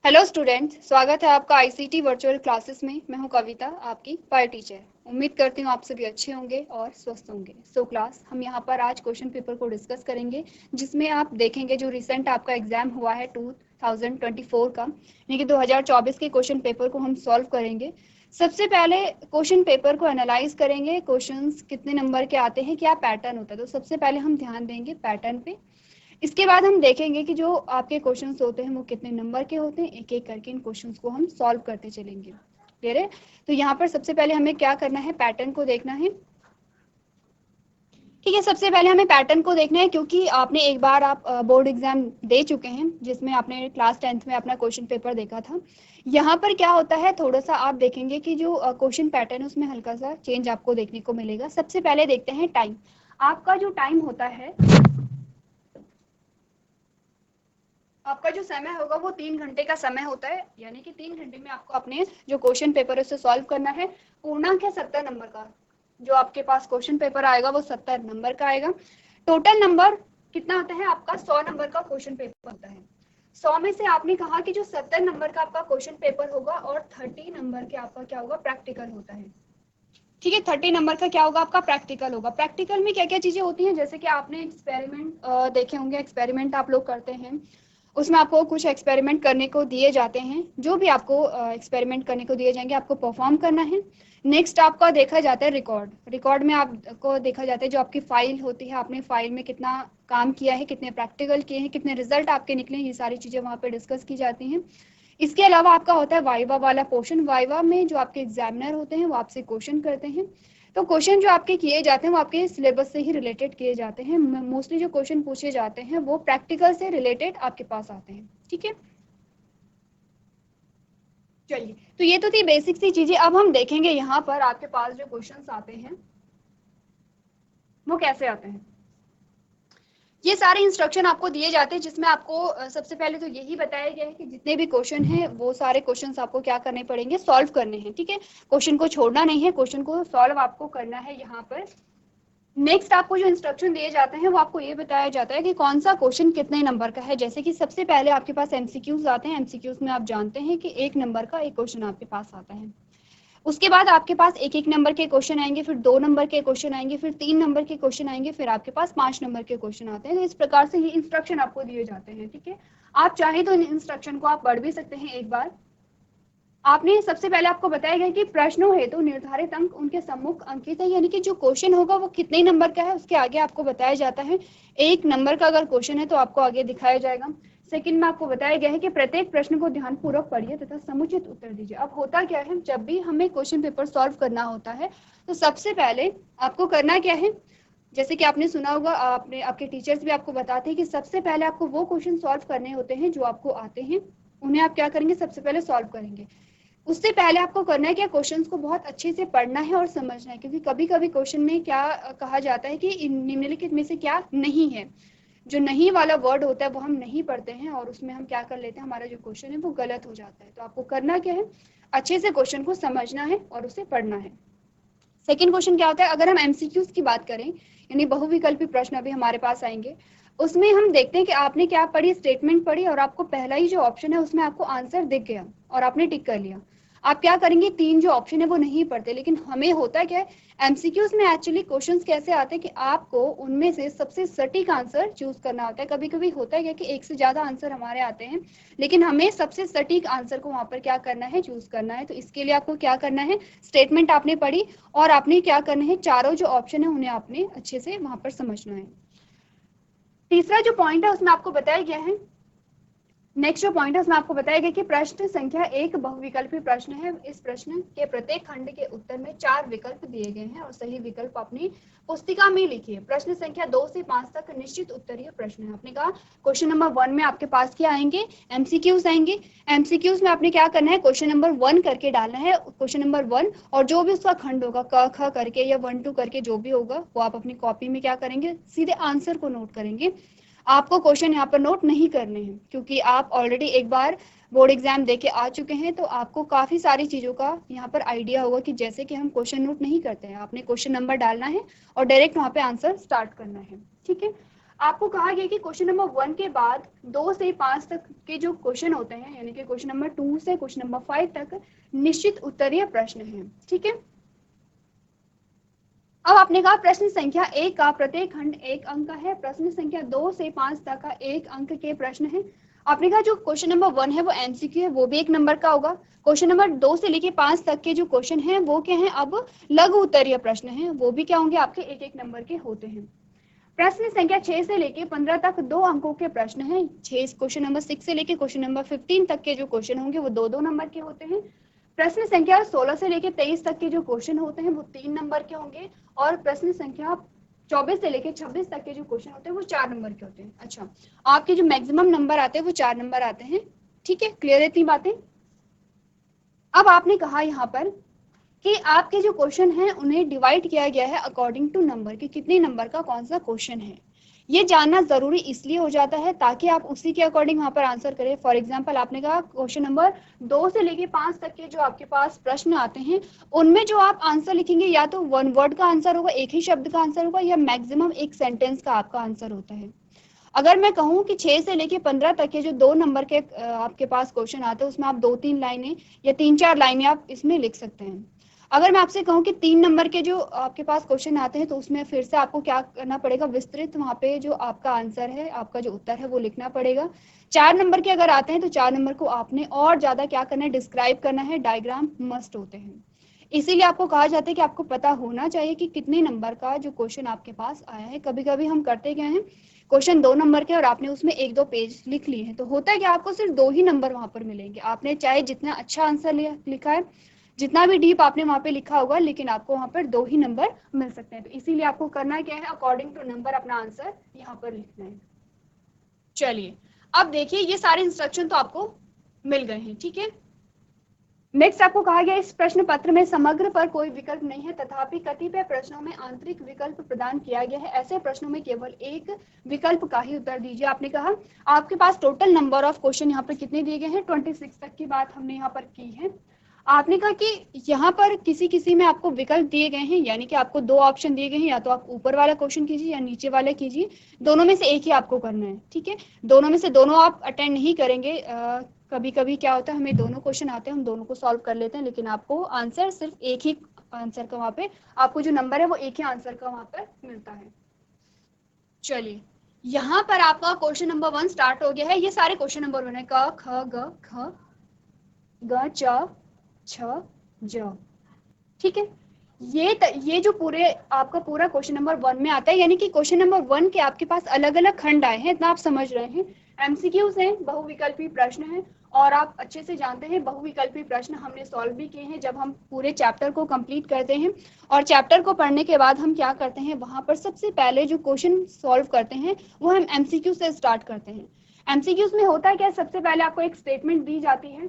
Hello students, स्वागत है आपका आईसीटी वर्चुअल क्लासेस में। मैं हूं कविता, आपकी फायर टीचर। उम्मीद करती हूं आप सभी अच्छे होंगे और स्वस्थ होंगे। सो क्लास, हम यहां पर आज क्वेश्चन पेपर को डिस्कस करेंगे, जिसमें आप देखेंगे जो रिसेंट आपका एग्जाम हुआ है 2024 का, यानी कि 2024 के क्वेश्चन पेपर को हम सॉल्व करेंगे। सबसे पहले क्वेश्चन पेपर को एनालाइज करेंगे, क्वेश्चंस कितने नंबर के आते हैं, क्या पैटर्न होता है। तो सबसे पहले हम ध्यान देंगे पैटर्न पे। इसके बाद हम देखेंगे कि जो आपके क्वेश्चंस होते हैं वो कितने नंबर के होते हैं। एक एक करके इन क्वेश्चंस को हम सॉल्व करते चलेंगे। क्लियर है? तो यहाँ पर सबसे पहले हमें क्या करना है, पैटर्न को देखना है। ठीक है, सबसे पहले हमें पैटर्न को देखना है, क्योंकि आपने एक बार आप बोर्ड एग्जाम दे चुके हैं जिसमें आपने क्लास 10th में अपना क्वेश्चन पेपर देखा था। यहाँ पर क्या होता है, थोड़ा सा आप देखेंगे कि जो क्वेश्चन पैटर्न उसमें हल्का सा चेंज आपको देखने को मिलेगा। सबसे पहले देखते हैं टाइम। आपका जो टाइम होता है, आपका जो समय होगा वो 3 घंटे का समय होता है, यानी कि 3 घंटे में आपको अपने जो क्वेश्चन पेपर है उसे सॉल्व करना है। पूर्णांक है 70 नंबर का। जो आपके पास क्वेश्चन पेपर आएगा वो 70 नंबर का आएगा। टोटल नंबर कितना होता है आपका, 100 नंबर का क्वेश्चन पेपर होता है। 100 में से आपने कहा कि जो 70 नंबर का आपका क्वेश्चन पेपर होगा और 30 नंबर के आपका क्या होगा, प्रैक्टिकल होता है। ठीक है, 30 नंबर का क्या होगा, आपका प्रैक्टिकल होगा। प्रैक्टिकल में क्या क्या चीजें होती हैं, जैसे कि आपने एक्सपेरिमेंट देखे होंगे। एक्सपेरिमेंट आप लोग करते हैं, उसमें आपको कुछ एक्सपेरिमेंट करने को दिए जाते हैं। जो भी आपको एक्सपेरिमेंट करने को दिए जाएंगे आपको परफॉर्म करना है। नेक्स्ट आपका देखा जाता है रिकॉर्ड। रिकॉर्ड में आपको देखा जाता है जो आपकी फाइल होती है, आपने फाइल में कितना काम किया है, कितने प्रैक्टिकल किए हैं, कितने रिजल्ट आपके निकले हैं, ये सारी चीजें वहाँ पे डिस्कस की जाती हैं। इसके अलावा आपका होता है वाइवा वाला पोर्शन। वाइवा में जो आपके एग्जामिनर होते हैं वो आपसे क्वेश्चन करते हैं। तो क्वेश्चन जो आपके किए जाते हैं वो आपके सिलेबस से ही रिलेटेड किए जाते हैं। मोस्टली जो क्वेश्चन पूछे जाते हैं वो प्रैक्टिकल से रिलेटेड आपके पास आते हैं। ठीक है, चलिए, तो ये तो थी बेसिक सी चीजें। अब हम देखेंगे यहाँ पर आपके पास जो क्वेश्चंस आते हैं वो कैसे आते हैं। ये सारे इंस्ट्रक्शन आपको दिए जाते हैं, जिसमें आपको सबसे पहले तो यही बताया गया है कि जितने भी क्वेश्चन हैं वो सारे क्वेश्चंस आपको क्या करने पड़ेंगे, सॉल्व करने हैं। ठीक है, क्वेश्चन को छोड़ना नहीं है, क्वेश्चन को सॉल्व आपको करना है यहाँ पर। नेक्स्ट आपको जो इंस्ट्रक्शन दिए जाते हैं वो आपको ये बताया जाता है कि कौन सा क्वेश्चन कितने नंबर का है। जैसे कि सबसे पहले आपके पास एमसीक्यूज आते हैं। एमसीक्यूज में आप जानते हैं कि 1 नंबर का एक क्वेश्चन आपके पास आता है। उसके बाद आपके पास एक एक नंबर के क्वेश्चन आएंगे, फिर 2 नंबर के क्वेश्चन आएंगे, फिर 3 नंबर के क्वेश्चन आएंगे, फिर आपके पास 5 नंबर के क्वेश्चन आते हैं। तो इस प्रकार से ये इंस्ट्रक्शन आपको दिए जाते हैं। ठीक है, आप चाहे तो इन इंस्ट्रक्शन को आप पढ़ भी सकते हैं एक बार। आपने सबसे पहले आपको बताया गया कि प्रश्नों हेतु निर्धारित अंक उनके सम्मुख अंकित है, यानी कि जो क्वेश्चन होगा वो कितने नंबर का है उसके आगे आपको बताया जाता है। 1 नंबर का अगर क्वेश्चन है तो आपको आगे दिखाया जाएगा। सेकंड में आपको बताया गया है कि प्रत्येक प्रश्न को ध्यानपूर्वक पढ़िए तथा समुचित उत्तर दीजिए। अब होता क्या है, जब भी हमें क्वेश्चन पेपर सॉल्व करना होता है तो सबसे पहले आपको करना क्या है, जैसे कि आपने सुना होगा, आपने आपके टीचर्स भी आपको बताते हैं कि सबसे पहले आपको वो क्वेश्चन सॉल्व करने होते हैं जो आपको आते हैं। उन्हें आप क्या करेंगे, सबसे पहले सॉल्व करेंगे। उससे पहले आपको करना है क्या, क्वेश्चंस को बहुत अच्छे से पढ़ना है और समझना है, क्योंकि कभी कभी क्वेश्चन में क्या कहा जाता है कि निम्नलिखित में से क्या नहीं है। जो नहीं वाला वर्ड होता है वो हम नहीं पढ़ते हैं और उसमें हम क्या कर लेते हैं, हमारा जो क्वेश्चन है वो गलत हो जाता है। तो आपको करना क्या है, अच्छे से क्वेश्चन को समझना है और उसे पढ़ना है। सेकेंड क्वेश्चन क्या होता है, अगर हम एमसीक्यूज की बात करें, यानी बहुविकल्पी प्रश्न अभी हमारे पास आएंगे, उसमें हम देखते हैं कि आपने क्या पढ़ी, स्टेटमेंट पढ़ी और आपको पहला ही जो ऑप्शन है उसमें आपको आंसर दिख गया और आपने टिक कर लिया। आप क्या करेंगे, 3 जो ऑप्शन है वो नहीं पढ़ते। लेकिन हमें होता क्या है, एमसीक्यूज में एक्चुअली क्वेश्चंस कैसे आते हैं कि आपको उनमें से सबसे सटीक आंसर चूज करना होता है। कभी कभी होता है क्या कि एक से ज्यादा आंसर हमारे आते हैं, लेकिन हमें सबसे सटीक आंसर को वहां पर क्या करना है, चूज करना है। तो इसके लिए आपको क्या करना है, स्टेटमेंट आपने पढ़ी और आपने क्या करना है, चारों जो ऑप्शन है उन्हें आपने अच्छे से वहां पर समझना है। तीसरा जो पॉइंट है उसमें आपको बताया गया है, नेक्स्ट जो पॉइंट है उसमें आपको बताया गया कि प्रश्न संख्या 1 बहुविकल्पी प्रश्न है। इस प्रश्न के प्रत्येक खंड के उत्तर में 4 विकल्प दिए गए हैं और सही विकल्प अपनी पुस्तिका में लिखिए। प्रश्न संख्या 2 से 5 तक निश्चित उत्तरीय प्रश्न है। आपने कहा क्वेश्चन नंबर 1 में आपके पास क्या आएंगे, एमसीक्यूज आएंगे। एमसीक्यूज में आपने क्या करना है, क्वेश्चन नंबर 1 करके डालना है, क्वेश्चन नंबर 1, और जो भी उसका खंड होगा क ख करके या 1 2 करके जो भी होगा वो आप अपनी कॉपी में क्या करेंगे, सीधे आंसर को नोट करेंगे। आपको क्वेश्चन यहाँ पर नोट नहीं करने हैं, क्योंकि आप ऑलरेडी एक बार बोर्ड एग्जाम देके आ चुके हैं। तो आपको काफी सारी चीजों का यहाँ पर आइडिया होगा कि जैसे कि हम क्वेश्चन नोट नहीं करते हैं, आपने क्वेश्चन नंबर डालना है और डायरेक्ट वहाँ पे आंसर स्टार्ट करना है। ठीक है, आपको कहा गया कि क्वेश्चन नंबर 1 के बाद 2 से 5 तक के जो क्वेश्चन होते हैं, यानी कि क्वेश्चन नंबर 2 से क्वेश्चन नंबर 5 तक निश्चित उत्तरीय प्रश्न हैं। ठीक है, अब आपने कहा प्रश्न संख्या 1 का प्रत्येक खंड 1 अंक का है, प्रश्न संख्या 2 से 5 तक का 1 अंक के प्रश्न है। आपने कहा जो क्वेश्चन नंबर 1 है वो एमसीक्यू है, वो भी 1 नंबर का होगा। क्वेश्चन नंबर 2 से लेके 5 तक के जो क्वेश्चन हैं वो क्या हैं, अब लघु उत्तरीय प्रश्न हैं, वो भी क्या होंगे, आपके 1-1 नंबर के होते हैं। प्रश्न संख्या 6 से लेके 15 तक 2 अंकों के प्रश्न हैं। 6 क्वेश्चन नंबर 6 से लेके क्वेश्चन नंबर 15 तक के जो क्वेश्चन होंगे वो 2-2 नंबर के होते हैं। प्रश्न संख्या 16 से लेके 23 तक के जो क्वेश्चन होते हैं वो 3 नंबर के होंगे, और प्रश्न संख्या 24 से लेके 26 तक के जो क्वेश्चन होते हैं वो 4 नंबर के होते हैं। अच्छा, आपके जो मैक्सिमम नंबर आते हैं वो 4 नंबर आते हैं। ठीक है, क्लियर है इतनी बातें। अब आपने कहा यहाँ पर कि आपके जो क्वेश्चन हैं उन्हें डिवाइड किया गया है अकॉर्डिंग टू नंबर, कि कितने नंबर का कौन सा क्वेश्चन है। ये जानना जरूरी इसलिए हो जाता है ताकि आप उसी के अकॉर्डिंग वहां पर आंसर करें। फॉर एग्जांपल आपने कहा क्वेश्चन नंबर 2 से लेके 5 तक के जो आपके पास प्रश्न आते हैं उनमें जो आप आंसर लिखेंगे या तो 1 वर्ड का आंसर होगा, एक ही शब्द का आंसर होगा, या मैक्सिमम एक सेंटेंस का आपका आंसर होता है। अगर मैं कहूँ कि 6 से लेके 15 तक के जो 2 नंबर के आपके पास क्वेश्चन आते हैं उसमें आप 2-3 लाइनें या 3-4 लाइनें आप इसमें लिख सकते हैं। अगर मैं आपसे कहूँ कि 3 नंबर के जो आपके पास क्वेश्चन आते हैं तो उसमें फिर से आपको क्या करना पड़ेगा, विस्तृत वहाँ पे जो आपका आंसर है, आपका जो उत्तर है वो लिखना पड़ेगा। 4 नंबर के अगर आते हैं तो 4 नंबर को आपने और ज्यादा क्या करना है, डिस्क्राइब करना है, डायग्राम मस्ट होते हैं। इसीलिए आपको कहा जाता है कि आपको पता होना चाहिए कि कितने नंबर का जो क्वेश्चन आपके पास आया है। कभी कभी हम करते क्या है, क्वेश्चन 2 नंबर के और आपने उसमें 1-2 पेज लिख लिए हैं तो होता है कि आपको सिर्फ 2 ही नंबर वहां पर मिलेंगे। आपने चाहे जितना अच्छा आंसर लिखा है, जितना भी डीप आपने वहां पे लिखा होगा, लेकिन आपको वहां पर 2 ही नंबर मिल सकते हैं। तो इसीलिए आपको करना क्या है, अकॉर्डिंग टू नंबर अपना आंसर यहाँ पर लिखना है। चलिए, अब देखिए ये सारे इंस्ट्रक्शन तो आपको मिल गए हैं। ठीक है, नेक्स्ट आपको कहा गया इस प्रश्न पत्र में समग्र पर कोई विकल्प नहीं है, तथापि कतिपय प्रश्नों में आंतरिक विकल्प प्रदान किया गया है। ऐसे प्रश्नों में केवल एक विकल्प का ही उत्तर दीजिए। आपने कहा आपके पास टोटल नंबर ऑफ क्वेश्चन यहाँ पर कितने दिए गए हैं, 26 तक की बात हमने यहाँ पर की है। आपने कहा कि यहाँ पर किसी किसी में आपको विकल्प दिए गए हैं, यानी कि आपको 2 ऑप्शन दिए गए हैं, या तो आप ऊपर वाला क्वेश्चन कीजिए या नीचे वाला कीजिए, दोनों में से एक ही आपको करना है। ठीक है, दोनों में से दोनों आप अटेंड नहीं करेंगे। कभी कभी क्या होता है, हमें दोनों क्वेश्चन आते हैं, हम दोनों को सॉल्व कर लेते हैं, लेकिन आपको आंसर सिर्फ एक ही आंसर का वहां पे, आपको जो नंबर है वो एक ही आंसर का वहां पर मिलता है। चलिए, यहाँ पर आपका क्वेश्चन नंबर 1 स्टार्ट हो गया है। ये सारे क्वेश्चन नंबर 1 है, क ख ग ख ग च छ ज। ठीक है, ये जो पूरे आपका पूरा क्वेश्चन नंबर 1 में आता है, यानी कि क्वेश्चन नंबर 1 के आपके पास अलग अलग खंड आए हैं, इतना आप समझ रहे हैं। एमसीक्यूज हैं, बहुविकल्पी प्रश्न हैं, और आप अच्छे से जानते हैं बहुविकल्पी प्रश्न हमने सॉल्व भी किए हैं जब हम पूरे चैप्टर को कंप्लीट करते हैं। और चैप्टर को पढ़ने के बाद हम क्या करते हैं, वहां पर सबसे पहले जो क्वेश्चन सॉल्व करते हैं वो हम एमसीक्यू से स्टार्ट करते हैं। एमसीक्यूज में होता है क्या, सबसे पहले आपको एक स्टेटमेंट दी जाती है,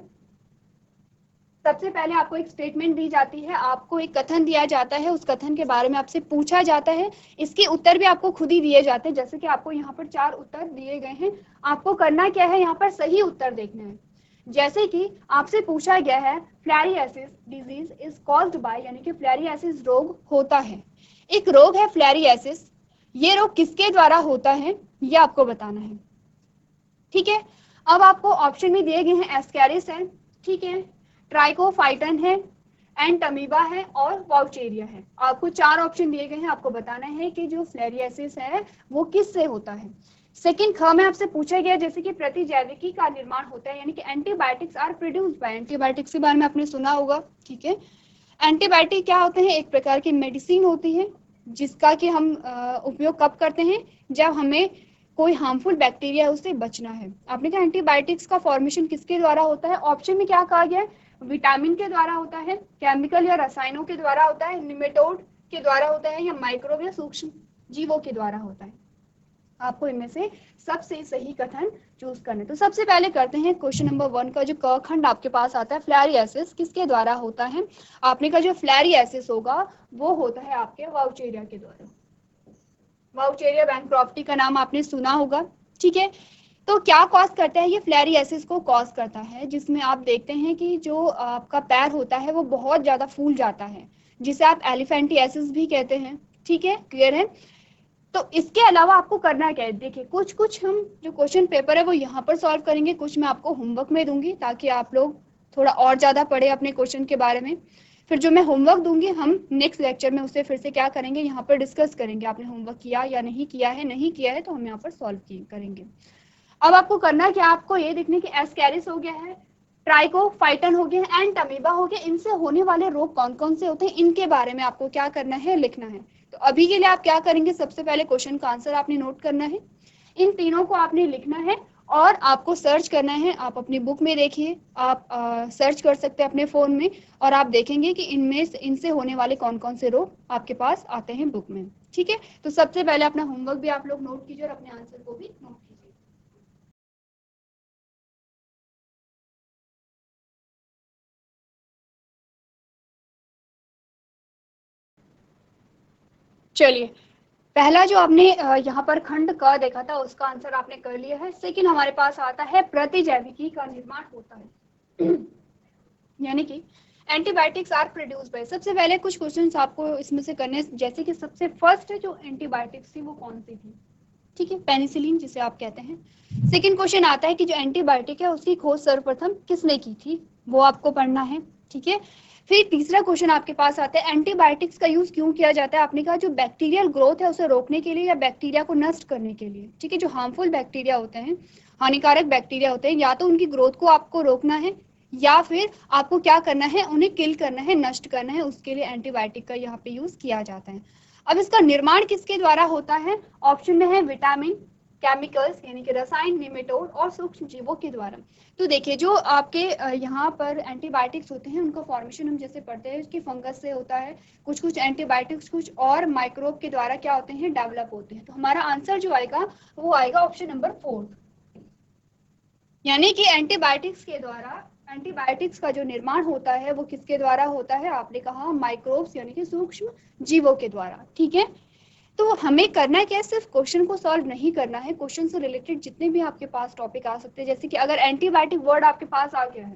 सबसे पहले आपको एक स्टेटमेंट दी जाती है, आपको एक कथन दिया जाता है, उस कथन के बारे में आपसे पूछा जाता है, इसके उत्तर भी आपको खुद ही दिए जाते हैं। जैसे कि आपको यहाँ पर 4 उत्तर दिए गए हैं, आपको करना क्या है, यहाँ पर सही उत्तर देखना है। जैसे कि आपसे पूछा गया है फ्लैरियासिस डिजीज इज कॉज्ड बाय, यानी कि फ्लैरियासिस रोग होता है, एक रोग है फ्लैरियासिस, ये रोग किसके द्वारा होता है ये आपको बताना है। ठीक है, अब आपको ऑप्शन में दिए गए हैं, एस्कैरिस है, ठीक है, ट्राइकोफाइटन है, एंटमीबा है और वाउचेरिया है। आपको 4 ऑप्शन दिए गए हैं, आपको बताना है कि जो फ्लैरियासिस है वो किससे होता है। सेकंड ख में आपसे पूछा गया जैसे कि प्रतिजैविकी का निर्माण होता है, यानी कि antibiotics are produced by, antibiotics के बारे में आपने सुना होगा। ठीक है, एंटीबायोटिक क्या होते हैं, एक प्रकार की मेडिसिन होती है जिसका कि हम उपयोग कब करते हैं, जब हमें कोई हार्मफुल बैक्टीरिया है उससे बचना है। आपने कहा एंटीबायोटिक्स का फॉर्मेशन किसके द्वारा होता है, ऑप्शन में क्या कहा गया है, विटामिन के द्वारा होता है, केमिकल या रसायनों के द्वारा होता है, निमेटोड के द्वारा होता है, या माइक्रोब या सूक्ष्म जीवों के द्वारा होता है। आपको इनमें से सबसे सही कथन चूज करना है। तो सबसे पहले करते हैं क्वेश्चन नंबर 1 का जो क खंड आपके पास आता है, फ्लैरियासिस किसके द्वारा होता है। आपने कहा जो फ्लैरियासिस होगा वो होता है आपके वाउचेरिया के द्वारा, वाउचेरिया बैंक्रॉफ्टी का नाम आपने सुना होगा। ठीक है, तो क्या कॉज करता है, ये फ्लैरियासिस को कॉज करता है, जिसमें आप देखते हैं कि जो आपका पैर होता है वो बहुत ज्यादा फूल जाता है, जिसे आप एलिफेंटियासिस भी कहते हैं। ठीक है, क्लियर है। तो इसके अलावा आपको करना क्या है, देखिए कुछ कुछ हम जो क्वेश्चन पेपर है वो यहाँ पर सॉल्व करेंगे, कुछ मैं आपको होमवर्क में दूंगी ताकि आप लोग थोड़ा और ज़्यादा पढ़े अपने क्वेश्चन के बारे में। फिर जो मैं होमवर्क दूंगी हम नेक्स्ट लेक्चर में उसे फिर से क्या करेंगे, यहाँ पर डिस्कस करेंगे, आपने होमवर्क किया या नहीं किया है, नहीं किया है तो हम यहाँ पर सॉल्व करेंगे। अब आपको करना क्या, आपको ये देखने की एस्कैरिस हो गया है, ट्राइकोफाइटन हो गया है, एंड अमीबा हो गया, इनसे होने वाले रोग कौन कौन से होते हैं इनके बारे में आपको क्या करना है, लिखना है। तो अभी के लिए आप क्या करेंगे, सबसे पहले क्वेश्चन का आंसर आपने नोट करना है, इन तीनों को आपने लिखना है और आपको सर्च करना है। आप अपनी बुक में देखिए, आप सर्च कर सकते हैं अपने फ़ोन में और आप देखेंगे कि इनसे होने वाले कौन कौन से रोग आपके पास आते हैं बुक में। ठीक है, तो सबसे पहले अपना होमवर्क भी आप लोग नोट कीजिए और अपने आंसर को भी नोट कीजिए। चलिए, पहला जो आपने यहाँ पर खंड क देखा था उसका आंसर आपने कर लिया है। सेकंड हमारे पास आता है प्रतिजैविकी का निर्माण होता है यानी कि एंटीबायोटिक्स आर प्रोड्यूस बाय। सबसे पहले कुछ क्वेश्चंस आपको इसमें से करने, जैसे कि सबसे फर्स्ट जो एंटीबायोटिक्स थी वो कौन सी थी, ठीक है, पेनिसिलिन जिसे आप कहते हैं। सेकंड क्वेश्चन आता है कि जो एंटीबायोटिक है उसकी खोज सर्वप्रथम किसने की थी, वो आपको पढ़ना है। ठीक है, फिर तीसरा क्वेश्चन आपके पास आता है एंटीबायोटिक्स का यूज क्यों किया जाता है, आपने कहा जो बैक्टीरियल ग्रोथ है उसे रोकने के लिए या बैक्टीरिया को नष्ट करने के लिए। ठीक है, जो हार्मफुल बैक्टीरिया होते हैं, हानिकारक बैक्टीरिया होते हैं, या तो उनकी ग्रोथ को आपको रोकना है या फिर आपको क्या करना है, उन्हें किल करना है, नष्ट करना है, उसके लिए एंटीबायोटिक का यहाँ पे यूज किया जाता है। अब इसका निर्माण किसके द्वारा होता है, ऑप्शन में है विटामिन, केमिकल्स यानी कि रसायन, निमेटोड और सूक्ष्म जीवों के द्वारा। तो देखिए जो आपके यहाँ पर एंटीबायोटिक्स होते हैं उनका फॉर्मेशन हम जैसे पढ़ते हैं कि फंगस से होता है, कुछ कुछ एंटीबायोटिक्स कुछ और माइक्रोब के द्वारा क्या होते हैं, डेवलप होते हैं। तो हमारा आंसर जो आएगा वो आएगा ऑप्शन नंबर 4, यानी कि एंटीबायोटिक्स के द्वारा, एंटीबायोटिक्स का जो निर्माण होता है वो किसके द्वारा होता है, आपने कहा माइक्रोब्स यानी कि सूक्ष्म जीवों के द्वारा। ठीक है, तो हमें करना क्या है, सिर्फ क्वेश्चन को सॉल्व नहीं करना है, क्वेश्चन से रिलेटेड जितने भी आपके पास टॉपिक आ सकते हैं, जैसे कि अगर एंटीबायोटिक वर्ड आपके पास आ गया है,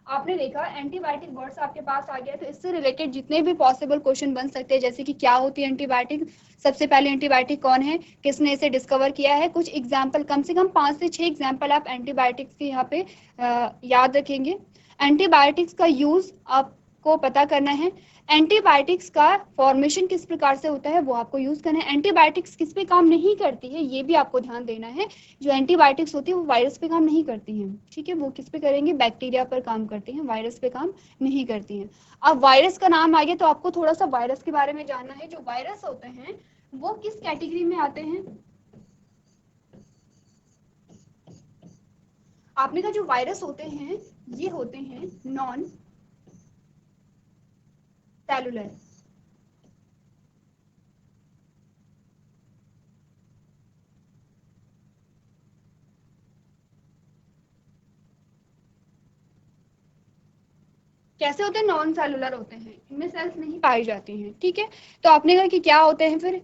आपने देखा एंटीबायोटिक वर्ड्स आपके पास आ गया है, तो इससे रिलेटेड जितने भी पॉसिबल क्वेश्चन बन सकते हैं, जैसे कि क्या होती है एंटीबायोटिक, सबसे पहले एंटीबायोटिक कौन है, किसने इसे डिस्कवर किया है, कुछ एग्जाम्पल, कम से कम 5 से 6 एग्जाम्पल आप एंटीबायोटिक्स के यहाँ पे याद रखेंगे। एंटीबायोटिक्स का यूज आपको पता करना है, एंटीबायोटिक्स का फॉर्मेशन किस प्रकार से होता है वो आपको यूज करना है, एंटीबायोटिक्स किस पे काम नहीं करती है ये भी आपको ध्यान देना है। जो एंटीबायोटिक्स होती है वो वायरस पे काम नहीं करती हैं, ठीक है, वो किस पे करेंगे, बैक्टीरिया पर काम करती हैं, वायरस पे काम नहीं करती हैं। अब वायरस का नाम आ गया तो आपको थोड़ा सा वायरस के बारे में जानना है। जो वायरस होते हैं वो किस कैटेगरी में आते हैं, आपने कहा जो वायरस होते हैं ये होते हैं नॉन सेलुलर। कैसे होते हैं, नॉन सेलुलर होते हैं, इनमें सेल्स नहीं पाई जाती हैं। ठीक है, तो आपने कहा कि क्या होते हैं फिर,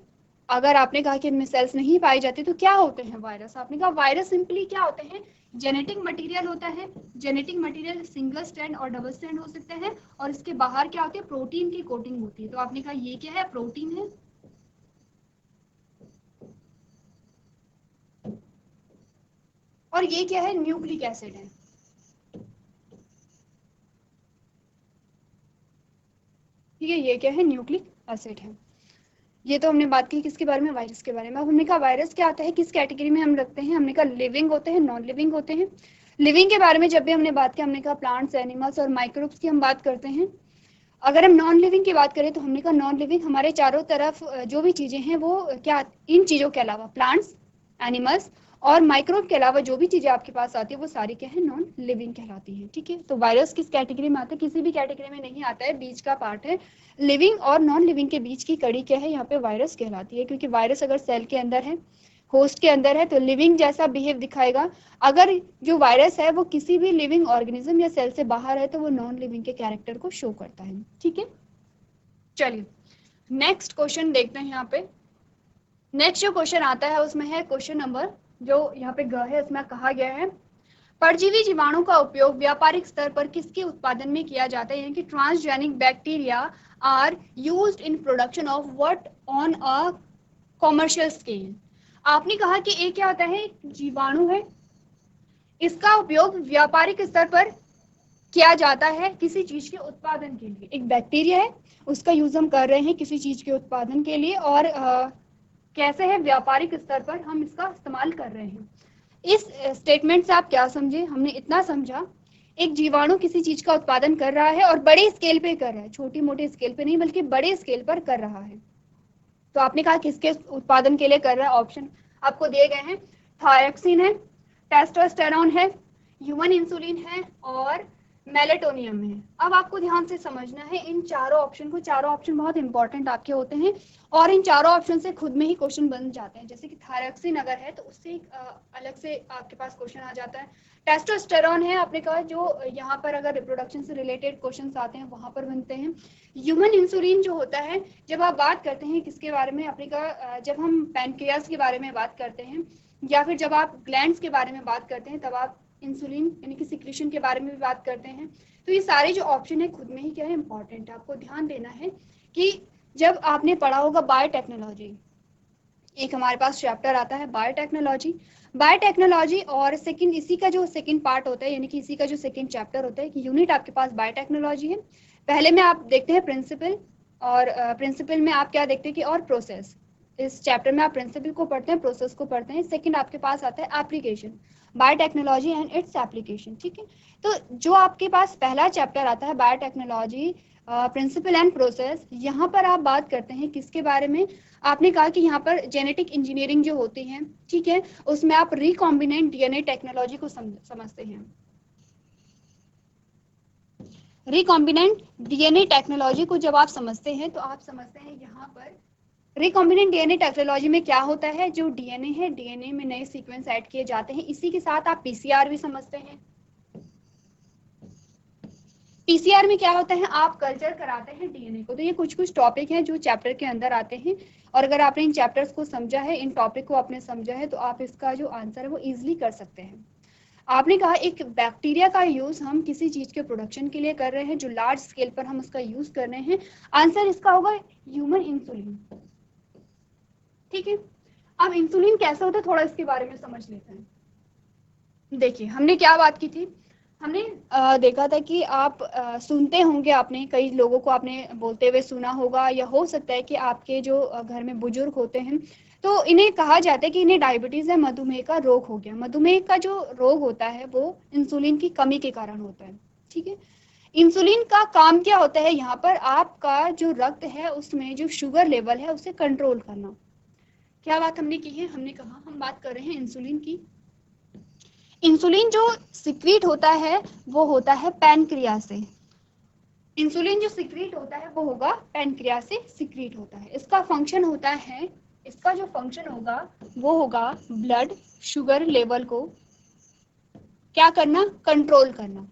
अगर आपने कहा कि इनमें सेल्स नहीं पाई जाती तो क्या होते हैं वायरस, आपने कहा वायरस सिंपली क्या होते हैं, जेनेटिक मटेरियल होता है, जेनेटिक मटेरियल सिंगल स्ट्रैंड और डबल स्ट्रैंड हो सकते हैं, और इसके बाहर क्या होती है, प्रोटीन की कोटिंग होती है। तो आपने कहा ये क्या है, प्रोटीन है, और ये क्या है, न्यूक्लिक एसिड है। ठीक है, ये क्या है, न्यूक्लिक एसिड है। ये तो हमने बात की किसके बारे में, वायरस के बारे में। अब हमने कहा वायरस क्या आता है, किस कैटेगरी में हम रखते हैं, हमने कहा लिविंग होते हैं, नॉन लिविंग होते हैं। लिविंग के बारे में जब भी हमने बात की, हमने कहा प्लांट्स, एनिमल्स और माइक्रोब्स की हम बात करते हैं। अगर हम नॉन लिविंग की बात करें तो हमने कहा नॉन लिविंग हमारे चारों तरफ जो भी चीजें हैं वो क्या, इन चीजों के अलावा प्लांट्स, एनिमल्स और माइक्रोब के अलावा जो भी चीजें आपके पास आती है वो सारी क्या है, नॉन लिविंग कहलाती है। ठीक है, तो वायरस किस कैटेगरी में आता है, किसी भी कैटेगरी में नहीं आता है, बीच का पार्ट है। लिविंग और नॉन लिविंग के बीच की कड़ी क्या है, यहाँ पे वायरस कहलाती है, क्योंकि वायरस अगर सेल के अंदर है, होस्ट के अंदर है, तो लिविंग जैसा बिहेव दिखाएगा। अगर जो वायरस है वो किसी भी लिविंग ऑर्गेनिज्म या सेल से बाहर है तो वो नॉन लिविंग के कैरेक्टर को शो करता है। ठीक है, चलिए नेक्स्ट क्वेश्चन देखते हैं। यहाँ पे नेक्स्ट जो क्वेश्चन आता है उसमें है क्वेश्चन नंबर, जो यहाँ पे ग है, उसमें कहा गया है परजीवी जीवाणु का उपयोग व्यापारिक स्तर पर किसके उत्पादन में किया जाता है, यानी कि transgenic bacteria are used in production of what on a commercial scale. आपने कहा कि एक क्या होता है, जीवाणु है, इसका उपयोग व्यापारिक स्तर पर किया जाता है किसी चीज के उत्पादन के लिए। एक बैक्टीरिया है, उसका यूज हम कर रहे हैं किसी चीज के उत्पादन के लिए, और कैसे है, व्यापारिक स्तर पर हम इसका इस्तेमाल कर रहे हैं। इस स्टेटमेंट से आप क्या समझे? हमने इतना समझा, एक जीवाणु किसी चीज का उत्पादन कर रहा है और बड़े स्केल पे कर रहा है, छोटी मोटे स्केल पे नहीं बल्कि बड़े स्केल पर कर रहा है। तो आपने कहा किसके उत्पादन के लिए कर रहा है, ऑप्शन आपको दिए गए हैं, थायरोक्सिन है, टेस्टोस्टेरोन है, ह्यूमन इंसुलिन है और मेलेटोनियम है। अब आपको ध्यान से समझना है इन चारों ऑप्शन को, चारों ऑप्शन बहुत इंपॉर्टेंट आपके होते हैं और इन चारों ऑप्शन से खुद में ही क्वेश्चन बन जाते हैं। जैसे कि थायरोक्सिन अगर है तो उससे अलग से आपके पास क्वेश्चन आ जाता है। टेस्टोस्टेरोन है, आपने कहा जो यहाँ पर अगर रिप्रोडक्शन से रिलेटेड क्वेश्चन आते हैं वहां पर बनते हैं। ह्यूमन इंसुलिन जो होता है, जब आप बात करते हैं किसके बारे में, आपने कहा जब हम पैनक्रियाज के बारे में बात करते हैं या फिर जब आप ग्लैंड्स के बारे में बात करते हैं तब आप इंसुलिन यानी कि सिक्रीशन के बारे में भी बात करते हैं। तो ये सारे जो ऑप्शन है खुद में ही क्या है, इंपॉर्टेंट है। आपको ध्यान देना है कि जब आपने पढ़ा होगा बायोटेक्नोलॉजी, एक हमारे पास चैप्टर आता है बायोटेक्नोलॉजी, बायोटेक्नोलॉजी और सेकंड इसी का जो सेकंड पार्ट होता है यानी कि इसी का जो सेकंड चैप्टर होता है कि यूनिट आपके पास बायोटेक्नोलॉजी है। पहले में आप देखते हैं प्रिंसिपल, और प्रिंसिपल में आप क्या देखते हैं कि और प्रोसेस। इस चैप्टर में आप प्रिंसिपल को पढ़ते हैं, प्रोसेस को पढ़ते हैं। सेकंड आपके पास आता है application, biotechnology and its application. ठीक है, तो जो आपके पास पहला चैप्टर आता है बायोटेक्नोलॉजी प्रिंसिपल एंड प्रोसेस, यहाँ पर आप बात करते हैं किसके बारे में, आपने कहा कि यहाँ पर जेनेटिक इंजीनियरिंग जो होती है, ठीक है, उसमें आप रिकॉम्बिनेंट डीएनए टेक्नोलॉजी को समझते हैं। रिकॉम्बिनेंट डीएनए टेक्नोलॉजी को जब आप समझते हैं तो आप समझते हैं यहाँ पर रिकॉम्बिनेंट डीएनए टेक्नोलॉजी में क्या होता है, जो डीएनए है, डीएनए में नए सीक्वेंस ऐड किए जाते हैं। इसी के साथ आप पीसीआर भी समझते हैं। पीसीआर में क्या होता है, आप कल्चर कराते हैं डीएनए को। तो ये कुछ कुछ टॉपिक हैं जो चैप्टर के अंदर आते हैं, और अगर आपने इन चैप्टर्स को समझा है, इन टॉपिक को आपने समझा है, तो आप इसका जो आंसर है वो इजीली कर सकते हैं। आपने कहा एक बैक्टीरिया का यूज हम किसी चीज के प्रोडक्शन के लिए कर रहे हैं, जो लार्ज स्केल पर हम उसका यूज कर रहे हैं। आंसर इसका होगा ह्यूमन इंसुलिन। ठीक है, अब इंसुलिन कैसे होता है थोड़ा इसके बारे में समझ लेते हैं। देखिए हमने क्या बात की थी, हमने देखा था कि आप सुनते होंगे, आपने कई लोगों को आपने बोलते हुए सुना होगा, या हो सकता है कि आपके जो घर में बुजुर्ग होते हैं तो इन्हें कहा जाता है कि इन्हें डायबिटीज या मधुमेह का रोग हो गया। मधुमेह का जो रोग होता है वो इंसुलिन की कमी के कारण होता है। ठीक है, इंसुलिन का काम क्या होता है, यहाँ पर आपका जो रक्त है उसमें जो शुगर लेवल है उसे कंट्रोल करना। क्या बात हमने की है, हमने कहा हम बात कर रहे हैं इंसुलिन की। इंसुलिन जो सिक्रीट होता है वो होता है पैनक्रियास से। इंसुलिन जो सिक्रीट होता है वो होगा पैनक्रियास से सिक्रीट होता है। इसका फंक्शन होता है, इसका जो फंक्शन होगा वो होगा ब्लड शुगर लेवल को क्या करना, कंट्रोल करना।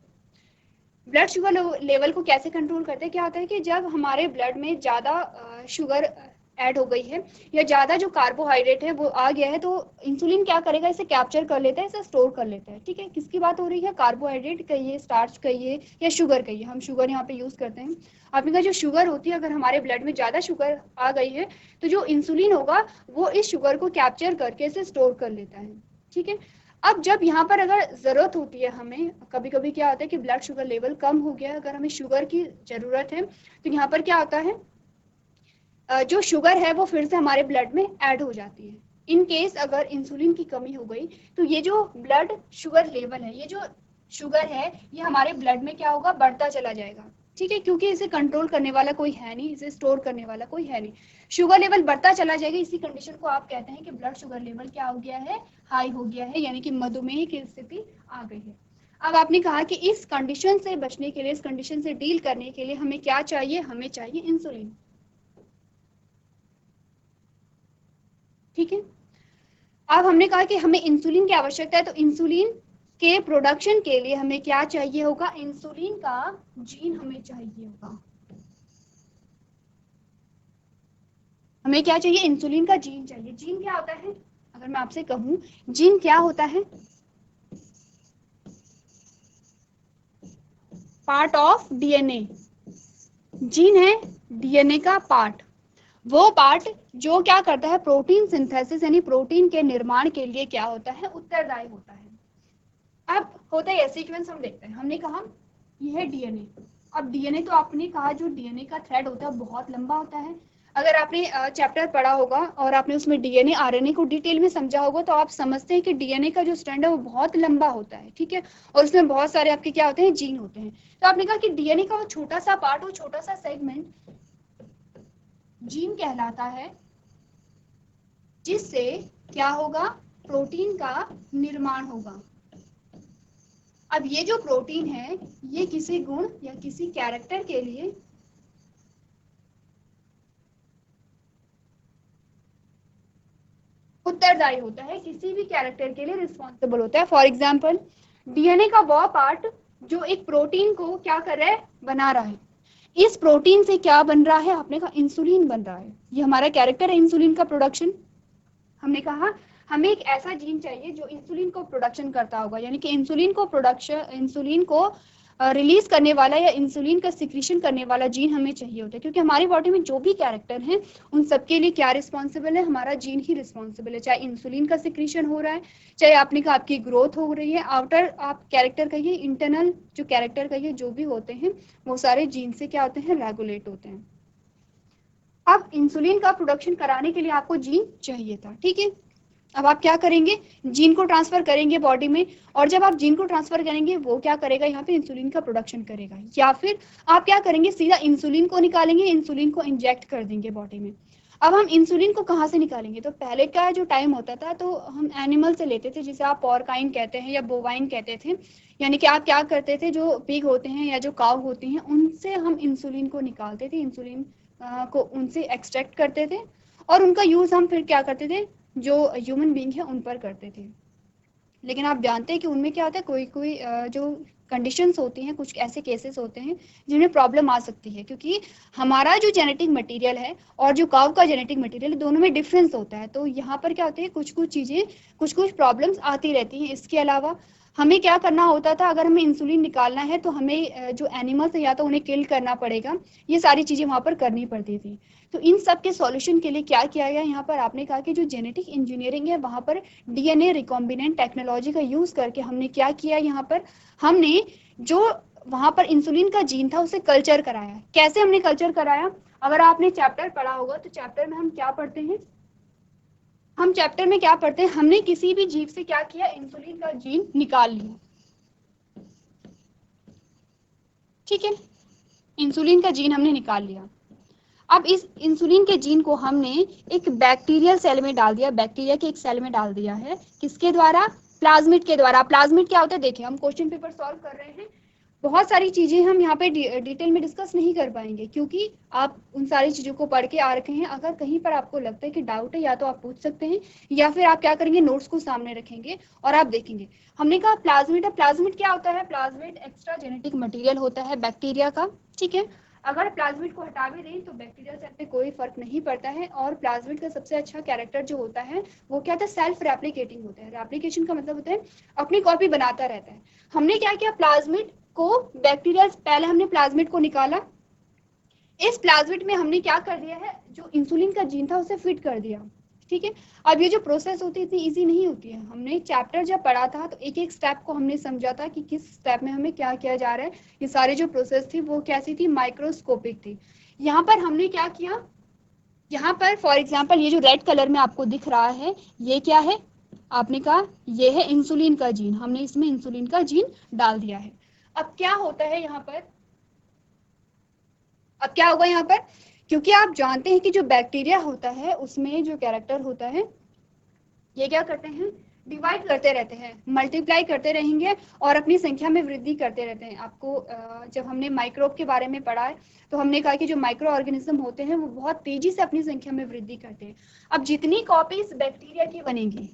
ब्लड शुगर लेवल को कैसे कंट्रोल करते हैं, क्या होता है कि जब हमारे ब्लड में ज़्यादा शुगर ऐड हो गई है या ज़्यादा जो कार्बोहाइड्रेट है वो आ गया है, तो इंसुलिन क्या करेगा, इसे कैप्चर कर लेता है, इसे स्टोर कर लेता है। ठीक है, किसकी बात हो रही है, कार्बोहाइड्रेट कहिए, स्टार्च कहिए या शुगर कहिए, हम शुगर यहाँ पे यूज़ करते हैं। आपने कहा जो शुगर होती है, अगर हमारे ब्लड में ज़्यादा शुगर आ गई है तो जो इंसुलिन होगा वो इस शुगर को कैप्चर करके इसे स्टोर कर लेता है। ठीक है, अब जब यहाँ पर अगर ज़रूरत होती है हमें, कभी कभी क्या होता है कि ब्लड शुगर लेवल कम हो गया, अगर हमें शुगर की ज़रूरत है तो यहाँ पर क्या होता है, जो शुगर है वो फिर से हमारे ब्लड में ऐड हो जाती है। इन केस अगर इंसुलिन की कमी हो गई तो ये जो ब्लड शुगर लेवल है, ये जो शुगर है, ये हमारे ब्लड में क्या होगा, बढ़ता चला जाएगा। ठीक है, क्योंकि इसे कंट्रोल करने वाला कोई है नहीं, इसे स्टोर करने वाला कोई है नहीं, शुगर लेवल बढ़ता चला जाएगा। इसी कंडीशन को आप कहते हैं कि ब्लड शुगर लेवल क्या हो गया है, हाई हो गया है, यानी कि मधुमेह की स्थिति आ गई है। अब आपने कहा कि इस कंडीशन से बचने के लिए, इस कंडीशन से डील करने के लिए हमें क्या चाहिए, हमें चाहिए इंसुलिन। ठीक है, अब हमने कहा कि हमें इंसुलिन की आवश्यकता है, तो इंसुलिन के प्रोडक्शन के लिए हमें क्या चाहिए होगा, इंसुलिन का जीन हमें चाहिए होगा। हमें क्या चाहिए, इंसुलिन का जीन चाहिए। जीन क्या होता है, अगर मैं आपसे कहूं जीन क्या होता है, पार्ट ऑफ डीएनए। जीन है डीएनए का पार्ट, वो पार्ट जो क्या करता है प्रोटीन सिंथेसिस यानी प्रोटीन के निर्माण के लिए क्या होता है उत्तरदायी होता है। अब होता है सीक्वेंस हम देखते हैं। हमने कहा यह है डीएनए। अब डीएनए तो आपने कहा जो डीएनए का थ्रेड होता है बहुत लंबा होता है। अगर आपने चैप्टर पढ़ा होगा और आपने उसमें डीएनए आरएनए को डिटेल में समझा होगा तो आप समझते हैं कि डीएनए का जो स्ट्रैंड है वो बहुत लंबा होता है, ठीक है, और उसमें बहुत सारे आपके क्या होते हैं जीन होते हैं। तो आपने कहा कि डीएनए का वो छोटा सा पार्ट, वो छोटा सा सेगमेंट जीन कहलाता है, जिससे क्या होगा प्रोटीन का निर्माण होगा। अब ये जो प्रोटीन है ये किसी गुण या किसी कैरेक्टर के लिए उत्तरदायी होता है, किसी भी कैरेक्टर के लिए रिस्पॉन्सिबल होता है। फॉर एग्जाम्पल डीएनए का वह पार्ट जो एक प्रोटीन को क्या कर रहा है बना रहा है। इस प्रोटीन से क्या बन रहा है आपने कहा इंसुलिन बन रहा है। ये हमारा कैरेक्टर है इंसुलिन का प्रोडक्शन। हमने कहा हमें एक ऐसा जीन चाहिए जो इंसुलिन को प्रोडक्शन करता होगा, यानी कि इंसुलिन को रिलीज करने वाला या इंसुलिन का सिक्रीशन करने वाला जीन हमें चाहिए होता है, क्योंकि हमारी बॉडी में जो भी कैरेक्टर हैं उन सबके लिए क्या रिस्पॉन्सिबल है हमारा जीन ही रिस्पॉन्सिबल है। चाहे इंसुलिन का सिक्रीशन हो रहा है, चाहे आपने कहा आपकी ग्रोथ हो रही है, आउटर आप कैरेक्टर कहिए, इंटरनल जो कैरेक्टर कहिए, जो भी होते हैं वो सारे जीन से क्या होते हैं रेगुलेट होते हैं। अब इंसुलिन का प्रोडक्शन कराने के लिए आपको जीन चाहिए था, ठीक है। अब आप क्या करेंगे जीन को ट्रांसफर करेंगे बॉडी में, और जब आप जीन को ट्रांसफर करेंगे वो क्या करेगा यहाँ पे इंसुलिन का प्रोडक्शन करेगा, या फिर आप क्या करेंगे सीधा इंसुलिन को निकालेंगे, इंसुलिन को इंजेक्ट कर देंगे बॉडी में। अब हम इंसुलिन को कहाँ से निकालेंगे, तो पहले का जो टाइम होता था तो हम एनिमल से लेते थे, जिसे आप पॉर्काइन कहते हैं या बोवाइन कहते थे, यानी कि आप क्या करते थे जो पिग होते हैं या जो काव होती हैं उनसे हम इंसुलिन को निकालते थे, इंसुलिन को उनसे एक्सट्रैक्ट करते थे, और उनका यूज हम फिर क्या करते थे जो ह्यूमन बीइंग है उन पर करते थे। लेकिन आप जानते हैं कि उनमें क्या होता है कोई कोई जो कंडीशंस होती हैं, कुछ ऐसे केसेस होते हैं जिनमें प्रॉब्लम आ सकती है, क्योंकि हमारा जो जेनेटिक मटेरियल है और जो काव का जेनेटिक मटेरियल है दोनों में डिफरेंस होता है। तो यहाँ पर क्या होती है कुछ कुछ चीज़ें, कुछ कुछ प्रॉब्लम्स आती रहती हैं। इसके अलावा हमें क्या करना होता था, अगर हमें इंसुलिन निकालना है तो हमें जो एनिमल्स है या तो उन्हें किल करना पड़ेगा, ये सारी चीज़ें वहाँ पर करनी पड़ती थी। तो इन सब के सॉल्यूशन के लिए क्या किया गया यहाँ पर, आपने कहा कि जो जेनेटिक इंजीनियरिंग है वहाँ पर डीएनए रिकॉम्बिनेंट टेक्नोलॉजी का यूज करके हमने क्या किया, यहाँ पर हमने जो वहां पर इंसुलिन का जीन था उसे कल्चर कराया। कैसे हमने कल्चर कराया, अगर आपने चैप्टर पढ़ा होगा तो चैप्टर में हम क्या पढ़ते हैं, हम चैप्टर में क्या पढ़ते हैं, हमने किसी भी जीव से क्या किया इंसुलिन का जीन निकाल लिया, ठीक है, इंसुलिन का जीन हमने निकाल लिया। अब इस इंसुलिन के जीन को हमने एक बैक्टीरियल सेल में डाल दिया, बैक्टीरिया के एक सेल में डाल दिया है, किसके द्वारा, प्लाज्मिड के द्वारा। प्लाज्मिड क्या होता है देखिए, हम क्वेश्चन पेपर सॉल्व कर रहे हैं, बहुत सारी चीजें हम यहाँ पे डिटेल में डिस्कस नहीं कर पाएंगे, क्योंकि आप उन सारी चीजों को पढ़ के आ रखे हैं। अगर कहीं पर आपको लगता है कि डाउट है या तो आप पूछ सकते हैं, या फिर आप क्या करेंगे नोट्स को सामने रखेंगे और आप देखेंगे। हमने कहा प्लाज्मिड है, प्लाज्मिड क्या होता है, प्लाज्मिड एक्स्ट्रा जेनेटिक मटेरियल होता है बैक्टीरिया का, ठीक है। अगर प्लाज्मिड को हटा भी दें तो बैक्टीरिया सेल पे कोई फर्क नहीं पड़ता है, और प्लाज्मिड का सबसे अच्छा कैरेक्टर जो होता है वो क्या होता है, सेल्फ रेप्लिकेटिंग होता है। रेप्लिकेशन का मतलब होता है अपनी कॉपी बनाता रहता है। हमने क्या किया, प्लाज्मिड को बैक्टीरिया, पहले हमने प्लाज्मिड को निकाला, इस प्लाज्मिड में हमने क्या कर दिया है जो इंसुलिन का जीन था उसे फिट कर दिया, ठीक है। अब ये जो प्रोसेस होती है इतनी इजी नहीं होती है। हमने चैप्टर जब पढ़ा था तो एक एक स्टेप को हमने समझा था कि किस स्टेप में हमें क्या किया जा रहा है। ये सारे जो प्रोसेस थी वो कैसी थी, माइक्रोस्कोपिक थी। यहाँ पर हमने क्या किया, यहाँ पर फॉर एग्जाम्पल ये जो रेड कलर में आपको दिख रहा है ये क्या है, आपने कहा ये है इंसुलिन का जीन, हमने इसमें इंसुलिन का जीन डाल दिया है। अब क्या होता है यहाँ पर, अब क्या होगा यहाँ पर, क्योंकि आप जानते हैं कि जो बैक्टीरिया होता है उसमें जो कैरेक्टर होता है ये क्या करते हैं, डिवाइड करते रहते हैं, मल्टीप्लाई करते रहेंगे और अपनी संख्या में वृद्धि करते रहते हैं। आपको जब हमने माइक्रोब के बारे में पढ़ा है तो हमने कहा कि जो माइक्रो ऑर्गेनिज्म होते हैं वो बहुत तेजी से अपनी संख्या में वृद्धि करते हैं। अब जितनी कॉपी इस बैक्टीरिया की बनेगी,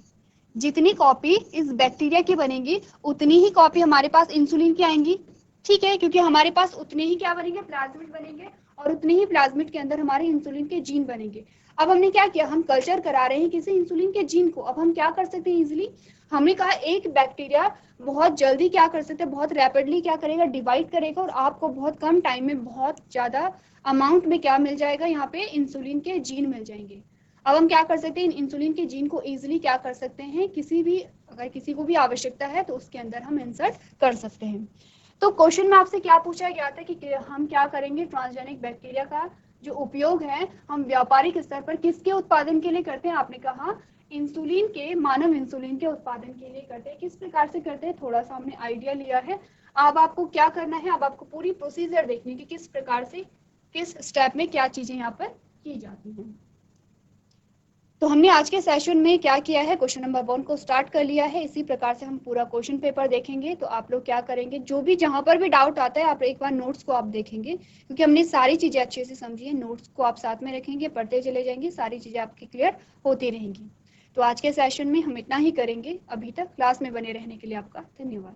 जितनी कॉपी इस बैक्टीरिया की बनेगी उतनी ही कॉपी हमारे पास इंसुलिन की आएंगी, ठीक है, क्योंकि हमारे पास उतने ही क्या बनेंगे, प्लाज्मिड बनेंगे, और उतने ही प्लाज्मिड के अंदर हमारे इंसुलिन के जीन बनेंगे। अब हमने क्या किया, हम कल्चर करा रहे हैं किसी इंसुलिन के जीन को। अब हम क्या कर सकते हैं इजिली, हमने कहा एक बैक्टीरिया बहुत जल्दी क्या कर सकते हैं, बहुत रैपिडली क्या करेगा, डिवाइड करेगा और आपको बहुत कम टाइम में बहुत ज़्यादा अमाउंट में क्या मिल जाएगा, यहाँ पे इंसुलिन के जीन मिल जाएंगे। अब हम क्या कर सकते हैं, इन इंसुलिन के जीन को इजीली क्या कर सकते हैं, किसी भी अगर किसी को भी आवश्यकता है तो उसके अंदर हम इंसर्ट कर सकते हैं। तो क्वेश्चन में आपसे क्या पूछा गया था कि हम क्या करेंगे, ट्रांसजेनिक बैक्टीरिया का जो उपयोग है हम व्यापारिक स्तर पर किसके उत्पादन के लिए करते हैं, आपने कहा इंसुलिन के, मानव इंसुलिन के उत्पादन के लिए करते हैं। किस प्रकार से करते हैं, थोड़ा सा हमने आइडिया लिया है। अब आपको क्या करना है, अब आपको पूरी प्रोसीजर देखनी कि किस प्रकार से किस स्टेप में क्या चीजें यहाँ पर की जाती हैं। तो हमने आज के सेशन में क्या किया है, क्वेश्चन नंबर 1 को स्टार्ट कर लिया है। इसी प्रकार से हम पूरा क्वेश्चन पेपर देखेंगे। तो आप लोग क्या करेंगे, जो भी जहां पर भी डाउट आता है आप एक बार नोट्स को आप देखेंगे, क्योंकि हमने सारी चीजें अच्छे से समझी है। नोट्स को आप साथ में रखेंगे, पढ़ते चले जाएंगे, सारी चीजें आपकी क्लियर होती रहेंगी। तो आज के सेशन में हम इतना ही करेंगे। अभी तक क्लास में बने रहने के लिए आपका धन्यवाद।